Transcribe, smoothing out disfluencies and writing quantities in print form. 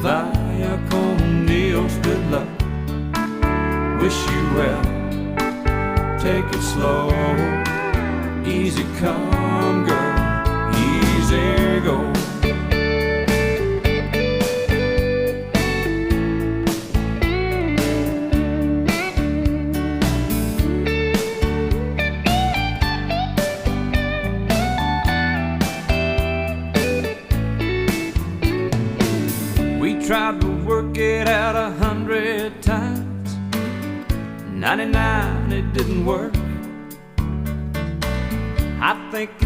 Vaya con Dios, good luck. Wish you well. Take it slow. Easy come, girl. Easy go. We tried to work it out 100 times. 99, it didn't work. I think